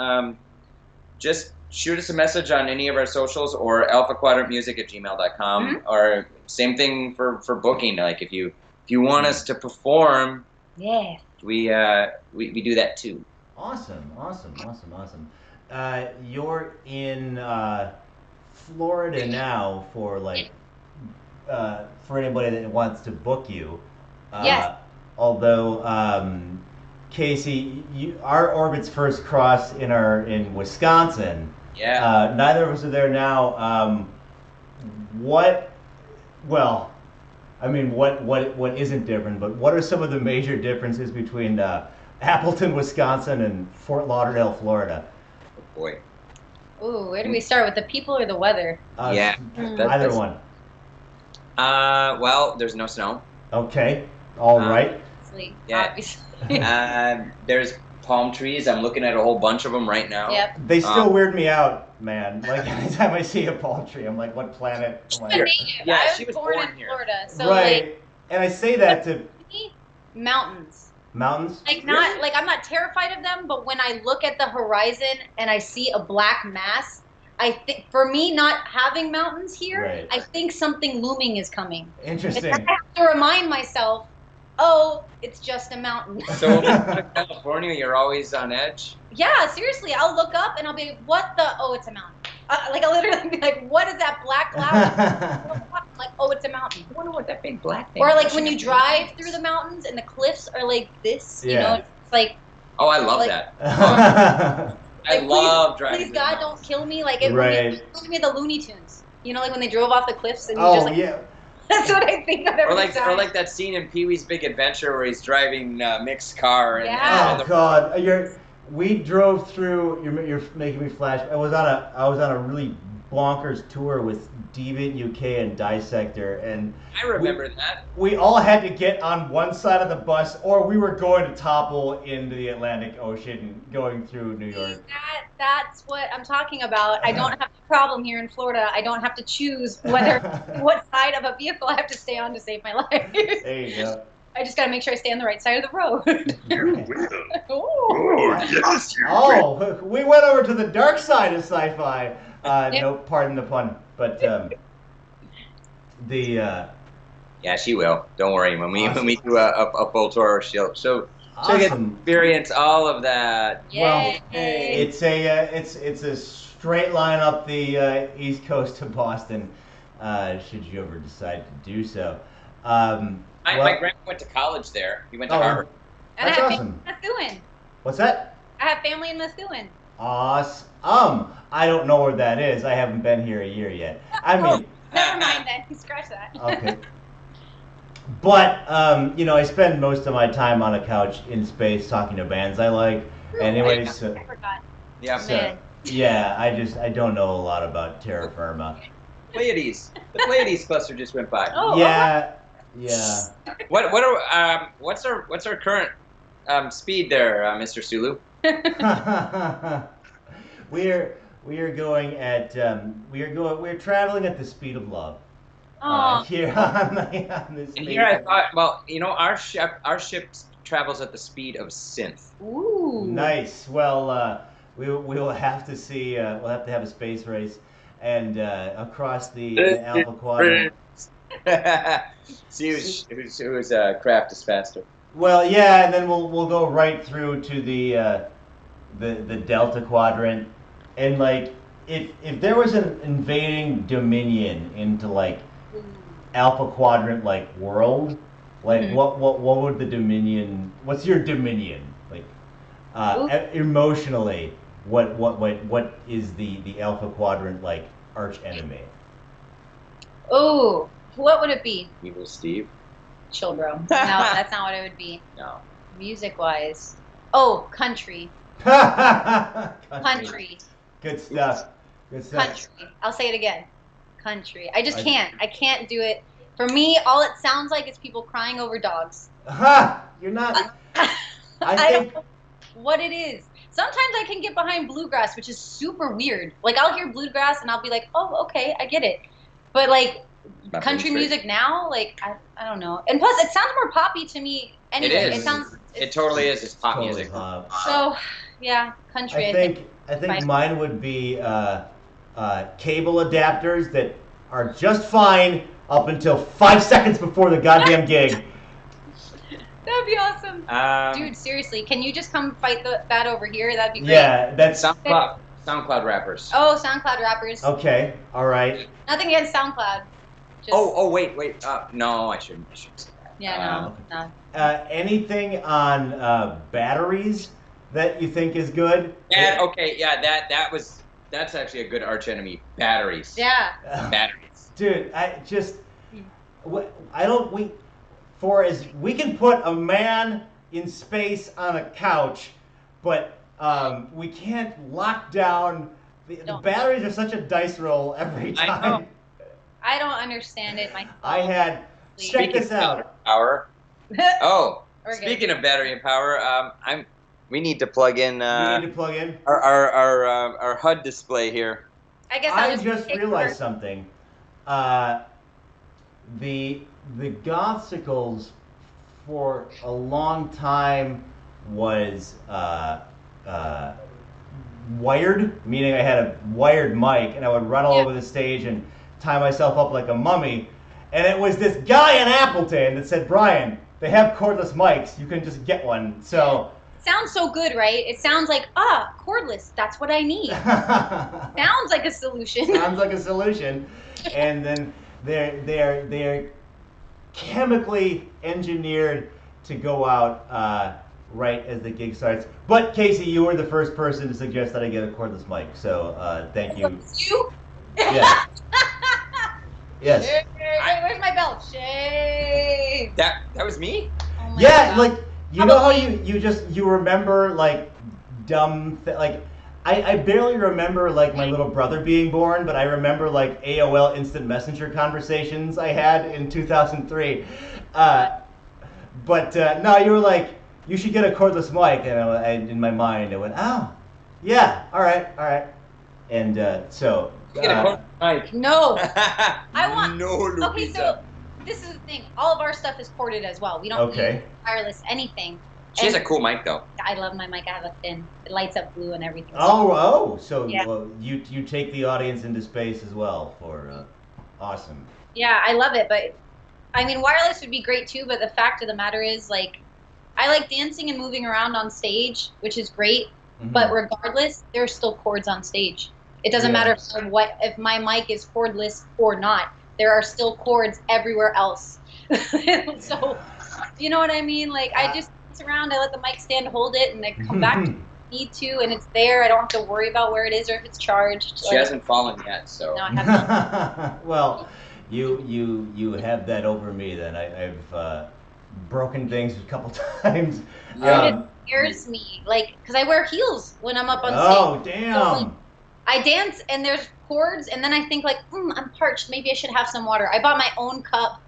just shoot us a message on any of our socials or alphaquadrantmusic@gmail.com. Or same thing for booking. Like if you want us to perform, Yeah. we do that too. Awesome. You're in Florida now for for anybody that wants to book you. Yes. Although Casey, our orbits first crossed in Wisconsin. Yeah. Neither of us are there now. I mean, what isn't different? But what are some of the major differences between Appleton, Wisconsin, and Fort Lauderdale, Florida? Oh boy. Ooh, where do we start with the people or the weather? Yeah. Either one. Well, there's no snow. Okay. All right. Obviously. Yeah. Obviously. There's palm trees. I'm looking at a whole bunch of them right now. Yep. They still weird me out, man. Like anytime I see a palm tree, I'm like, what planet am I I'm a on? native. Yeah, I she was was born born in here. Florida, so Right. And I say that to mountains. mountains. Like not like I'm not terrified of them, but when I look at the horizon and I see a black mass, I think for me not having mountains here, Right. I think something looming is coming. Interesting. And I have to remind myself, oh, it's just a mountain. So when you go to California, you're always on edge. Yeah, seriously, I'll look up and I'll be like, what the? Oh, it's a mountain. Like I'll literally be like, what is that black cloud? I'm like, oh, it's a mountain. I wonder what that big black thing. Or is. like when you drive through the mountains and the cliffs are like this, you know, it's like. Oh, I love like- that. Like, I love driving. Please through the God, mountains. don't kill me. Like it Right. reminds me of the Looney Tunes. You know, like when they drove off the cliffs and you Oh just like. yeah. That's what I think of every Or time. like that scene in Pee-wee's Big Adventure where he's driving Mick's car. And, Yeah. and Oh God, we drove through. You're making me flash. I was on a really bonkers tour with Deviant UK and Dissector, and I remember that. we all had to get on one side of the bus, or we were going to topple into the Atlantic Ocean going through New York. That's what I'm talking about. I don't have a problem here in Florida. I don't have to choose what side of a vehicle I have to stay on to save my life. There you go. I just got to make sure I stay on the right side of the road. You will. Ooh. Oh, yes, you will. Oh, we went over to the dark side of sci-fi. No, pardon the pun, but Yeah, she will. Don't worry. When we do a full tour, she'll get awesome. to experience all of that. Yay. It's a straight line up the east coast of Boston. Should you ever decide to do so. My grandpa went to college there. He went to Oh, Harvard. And That's I have awesome. family in Methuen. What's that? I have family in Methuen. Awesome. I don't know where that is. I haven't been here a year yet. I mean, Never mind then. Scratch that. okay. But I spend most of my time on a couch in space talking to bands I like. Anyways, so, I forgot. Yeah. Man. yeah, I don't know a lot lot terra firma. Pleiades. The Pleiades cluster just went by. Oh, Yeah. What's our current speed there, Mr. Sulu? we're going at we're traveling at the speed of love. Oh. Here on this. And here I thought, well, our ship travels at the speed of synth. Ooh. Nice. Well, we will have to see. We'll have to have a space race, and across the Alpha Quadrant. See whose craft is faster. Well, yeah, and then we'll go right through to the Delta Quadrant, and like if there was an invading Dominion into like Alpha Quadrant like world, like what would the Dominion? What's your Dominion like? Emotionally, what is the Alpha Quadrant like arch enemy? Oh, what would it be? Evil Steve. Chill, bro. No, that's not what it would be. No. Music-wise. Oh, country. Country. Good stuff. Good stuff. Country. I'll say it again. Country. I just can't. I can't do it. For me, all it sounds like is people crying over dogs. You're not. I don't know what it is. Sometimes I can get behind bluegrass, which is super weird. Like, I'll hear bluegrass and I'll be like, oh, okay, I get it. But, like, country music now, like, I don't know. And plus, it sounds more poppy to me anyway. It is. It totally is. It's pop Totally music. pop. So, yeah, country, I think mine would be cable adapters that are just fine up until 5 seconds before the goddamn gig. That'd be awesome. Dude, seriously, can you just come fight that over here? That'd be great. Yeah, that's SoundCloud rappers. Oh, SoundCloud rappers. okay. All right. Nothing against SoundCloud. Just, Wait. No, I shouldn't say that. Yeah, no. Anything on batteries that you think is good? Yeah. Okay. Yeah. That's actually a good arch enemy. Batteries. Yeah. Batteries. Dude, I don't. We can put a man in space on a couch, but we can't lock down. The batteries are such a dice roll every I know. time. I don't understand it myself. I had. Check this out. Power. Oh, We're good. speaking of battery and power, we need to plug in. We need to plug in. Our HUD display here. I guess I just realized something. The Gothsicles for a long time was wired, meaning I had a wired mic, and I would run all over the stage and tie myself up like a mummy. And it was this guy in Appleton that said, "Brian, they have cordless mics. You can just get one." So. Sounds so good, right? It sounds like, cordless, that's what I need. Sounds like a solution. Sounds like a solution. And then they're chemically engineered to go out right as the gig starts. But Casey, you were the first person to suggest that I get a cordless mic, so thank you. You? Yes. Yes. Hey, where's my belt? Shame. That was me? Oh my Yeah, God. like you know how you remember like dumb like I barely remember like my little brother being born, but I remember like AOL Instant Messenger conversations I had in 2003. But no, you were like, you should get a cordless mic, and I in my mind I went, oh, yeah, all right, and so. You get a cordless mic. No. I want. No, Lupita. Okay, so this is the thing. All of our stuff is corded as well. We don't use wireless anything. She has a cool mic though. I love my mic. I have a thin. It lights up blue and everything. So Yeah. well, you take the audience into space as well for awesome. Yeah, I love it, but I mean, wireless would be great too. But the fact of the matter is, like, I like dancing and moving around on stage, which is great. Mhm. But regardless, there's still cords on stage. It doesn't matter if my mic is cordless or not. There are still cords everywhere else. So, you know what I mean? Like, I just dance around. I let the mic stand hold it, and I come back to need to, and it's there. I don't have to worry about where it is or if it's charged. She hasn't fallen yet, so. No, I haven't. Well, you have that over me. Then I've broken things a couple times. Yeah. It scares me, like, because I wear heels when I'm up on Oh stage. damn! So, like, I dance and there's cords, and then I think like, I'm parched. Maybe I should have some water. I bought my own cup.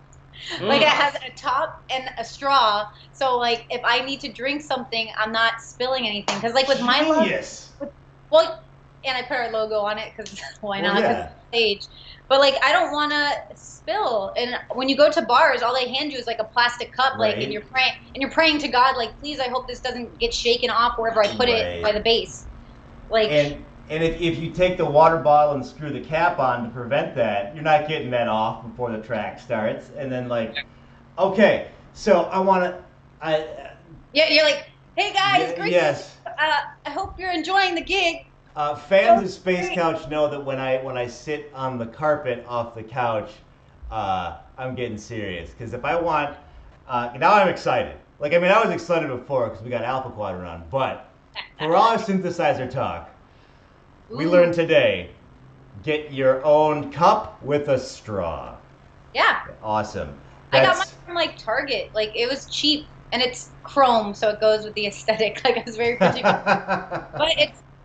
Like, it has a top and a straw, so like if I need to drink something, I'm not spilling anything. Because like with my love, well, and I put our logo on it because why not? 'Cause it's stage. But like I don't want to spill. And when you go to bars, all they hand you is like a plastic cup, like, and you're praying to God, like, please, I hope this doesn't get shaken off wherever I put it by the base. Like. And if you take the water bottle and screw the cap on to prevent that, you're not getting that off before the track starts. And then like, okay, so I want to, Yeah, you're like, hey guys, great. Yes. I hope you're enjoying the gig. Fans of Space Couch know that when I sit on the carpet off the couch, I'm getting serious. Because if I want, now I'm excited. Like, I mean, I was excited before because we got Alpha Quadrant on. But for all our synthesizer talk, we learned today, get your own cup with a straw. Yeah. Awesome. I got mine from like Target. Like, it was cheap, and it's chrome, so it goes with the aesthetic. Like, I was very particular. But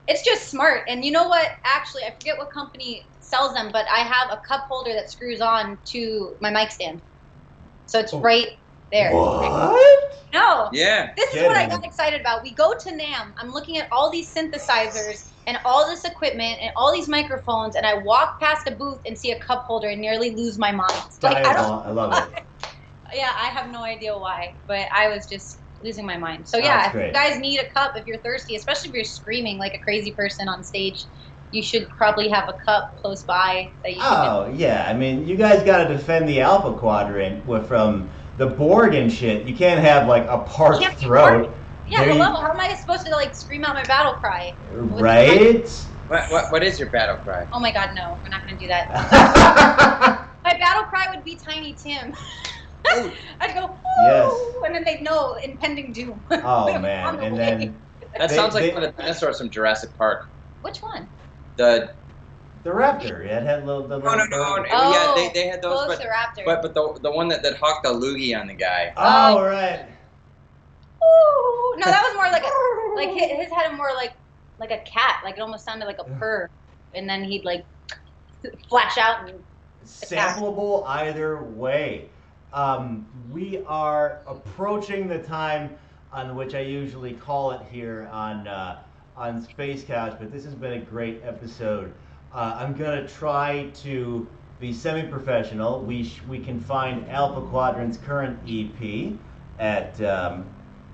it's just smart. And you know what? Actually, I forget what company sells them, but I have a cup holder that screws on to my mic stand. So it's right there. What? No. Yeah. This is what I got excited about. We go to NAMM. I'm looking at all these synthesizers and all this equipment and all these microphones, and I walk past a booth and see a cup holder and nearly lose my mind. Like, I love it. Yeah, I have no idea why, but I was just losing my mind. So yeah, if you guys need a cup, if you're thirsty, especially if you're screaming like a crazy person on stage, you should probably have a cup close by that you can. Yeah, I mean, you guys got to defend the Alpha Quadrant from the Borg and shit. You can't have like a parched throat. Yeah, hello. How am I supposed to like scream out my battle cry? Right? What is your battle cry? Oh my God, no, we're not gonna do that. My battle cry would be Tiny Tim. I'd go, ooh, and then they'd know impending doom. Oh man, and then that sounds like one of the dinosaurs from Jurassic Park. Which one? The The raptor. It had the little No. bird. Oh, Yeah, they had those, Velociraptor. but the one that hawked the loogie on the guy. Oh, right. Ooh. No, that was more like his had a more like a cat. Like it almost sounded like a purr, and then he'd like flash out and attack. Sampleable either way. We are approaching the time on which I usually call it here on Space Couch, but this has been a great episode. I'm gonna try to be semi-professional. We can find Alpha Quadrant's current EP at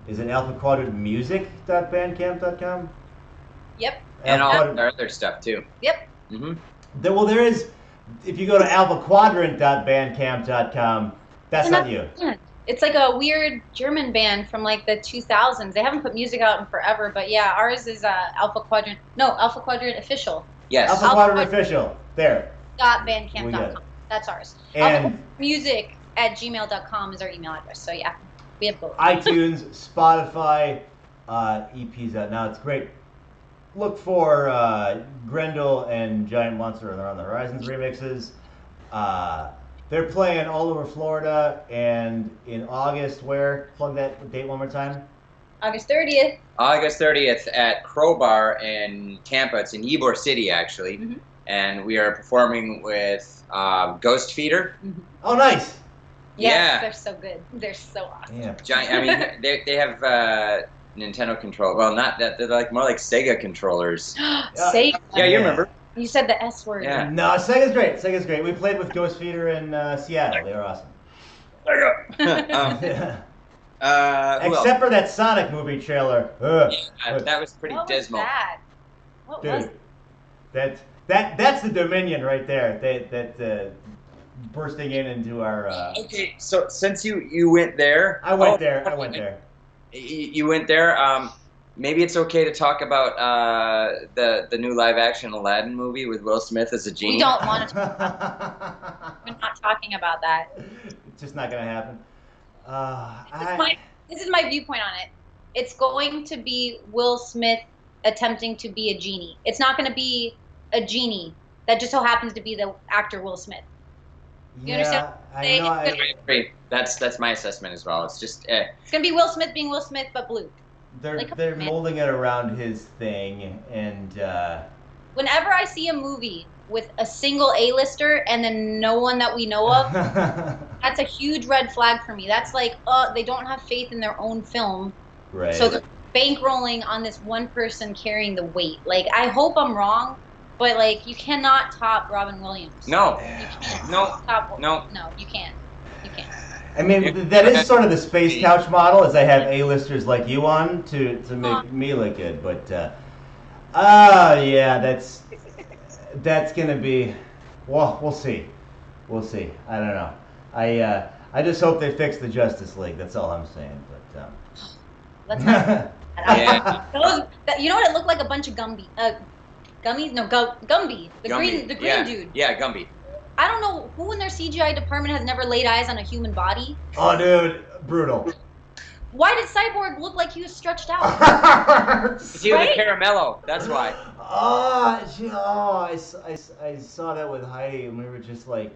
is it alphaquadrantmusic.bandcamp.com? Yep. And all Alpha our other stuff too. Yep. Mm-hmm. There is, if you go to alphaquadrant.bandcamp.com, that's not you. It's like a weird German band from like the 2000s. They haven't put music out in forever, but yeah, ours is Alpha Quadrant. No, Alpha Quadrant Official. Yes. Alpha Quadrant Official. There. We got it. .bandcamp.com. That's ours. And music@gmail.com is our email address. So yeah, we have both. iTunes, Spotify, EPs out now. It's great. Look for Grendel and Giant Monster on the Horizons remixes. They're playing all over Florida and in August. Where? Plug that date one more time. August 30th. August 30th at Crowbar in Tampa. It's in Ybor City, actually. Mm-hmm. And we are performing with Ghost Feeder. Mm-hmm. Oh, nice. Yes, Yeah. they're so good. They're so awesome. Yeah. Giant. I mean, they have Nintendo control. Well, not that. They're like more like Sega controllers. Sega. Yeah, you remember? You said the S word. Yeah. No, Sega's great. Sega's great. We played with Ghost Feeder in Seattle. They were awesome. Who else? Except for that Sonic movie trailer. Ugh. That was pretty What dismal. was that? What was Dude, that's the Dominion right there. That bursting into our. Okay, so since you went there, I went there. You went there. Maybe it's okay to talk about the new live action Aladdin movie with Will Smith as a genie. We don't want to. We're not talking about that. It's just not gonna happen. This is my viewpoint on it. It's going to be Will Smith attempting to be a genie. It's not going to be a genie that just so happens to be the actor Will Smith. You understand? I know. I agree. That's my assessment as well. It's just It's going to be Will Smith being Will Smith, but blue. They're molding it around his thing, and whenever I see a movie with a single A-lister and then no one that we know of, that's a huge red flag for me. That's like, they don't have faith in their own film. right. So they're bankrolling on this one person carrying the weight. Like, I hope I'm wrong, but like, you cannot top Robin Williams. no, You can't. no, Top, no. No, you can't. You can't. I mean, that is sort of the Space Couch model, is I have A-listers like you on to make me look good. But, yeah, that's going to be, well, we'll see. We'll see. I don't know. I just hope they fix the Justice League. That's all I'm saying. But, Let's not. Yeah. You know what? It looked like a bunch of Gumby. Gummies? No, Gumby. The green yeah. dude. Yeah, Gumby. I don't know who in their CGI department has never laid eyes on a human body. Oh, dude, brutal. Why did Cyborg look like he was stretched out? He was a caramello. That's why. I saw that with Heidi, and we were just like,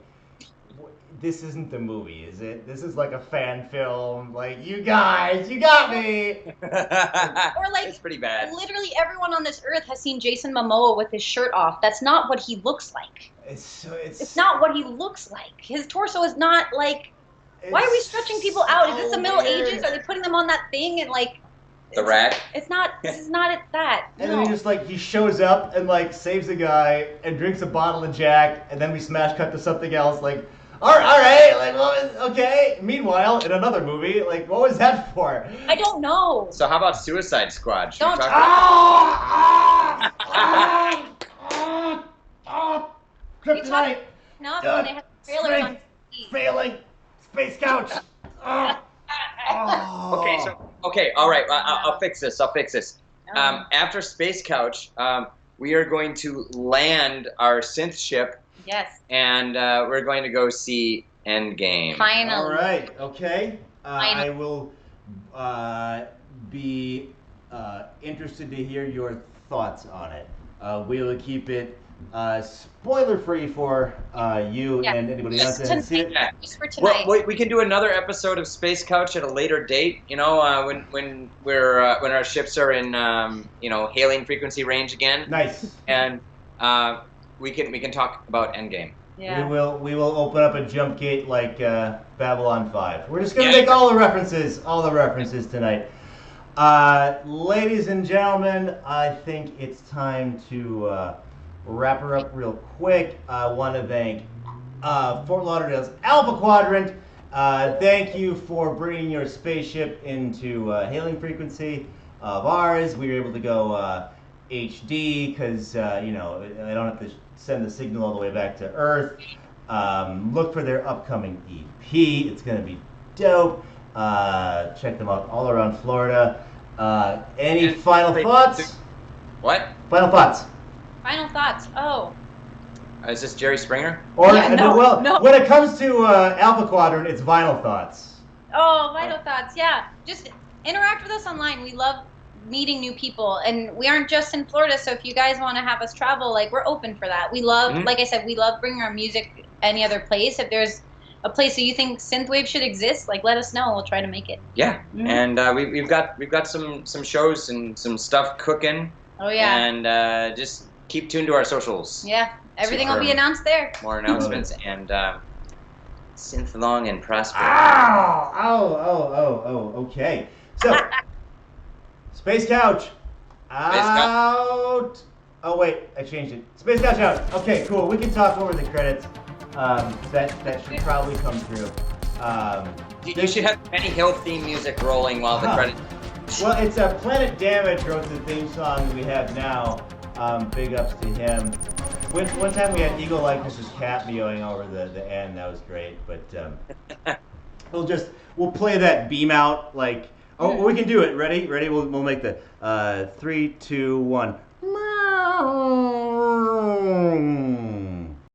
this isn't the movie, is it? This is like a fan film. Like, you guys, you got me. Or like, it's pretty bad. Literally everyone on this earth has seen Jason Momoa with his shirt off. That's not what he looks like. It's not what he looks like. His torso is not like. Why are we stretching people out? Is this the Middle Ages? Are they putting them on that thing and like? The rack. It's not. This is not that. And then he shows up and like saves a guy and drinks a bottle of Jack, and then we smash cut to something else. Like, all right, like, well, okay. Meanwhile, in another movie, like, what was that for? I don't know. So how about Suicide Squad? Should we Don't. talk Kryptonite. Not when they have trailers on TV. Failing. Space Couch. Okay, all right. I'll fix this. After Space Couch, we are going to land our synth ship. Yes. And we're going to go see Endgame. Finally. All right. Okay. I will be interested to hear your thoughts on it. We will keep it spoiler free for you Yeah. and anybody else that hasn't seen it. Yeah. Just for tonight. Well, we can do another episode of Space Couch at a later date. You know, when when our ships are in hailing frequency range again, Nice. and we can talk about Endgame. Yeah. We will open up a jump gate like Babylon 5. We're just gonna Yeah. make all the references tonight. Ladies and gentlemen, I think it's time to wrap her up real quick. I want to thank Fort Lauderdale's Alpha Quadrant. Thank you for bringing your spaceship into hailing frequency of ours. We were able to go HD because I don't have to send the signal all the way back to Earth. Look for their upcoming EP. It's going to be dope. Check them out all around Florida. Any final thoughts? What? Final thoughts? Final thoughts. Oh. Is this Jerry Springer? Or Yeah, no. when it comes to Alpha Quadrant, it's vinyl thoughts. Oh, vital thoughts. Yeah. Just interact with us online. We love meeting new people, and we aren't just in Florida, so if you guys want to have us travel, like, we're open for that. We love, like I said, we love bringing our music any other place. If there's a place that you think synthwave should exist, like, let us know. We'll try to make it. Yeah, and we've got some shows and some stuff cooking. Oh yeah. And just keep tuned to our socials. Yeah, everything will be announced there. More announcements and synth long and prosper. Okay. So, Space Couch out. Oh wait, I changed it. Space Couch out. Okay, cool. We can talk over the credits. That should probably come through. You should have any Hill theme music rolling while the credits. Well, it's Planet Damage wrote the theme song we have now. Big ups to him. One time we had Eagle Likeness's cat meowing over the end. That was great. But we'll play that beam out like. Oh, we can do it. Ready? We'll make the 3, 2, 1.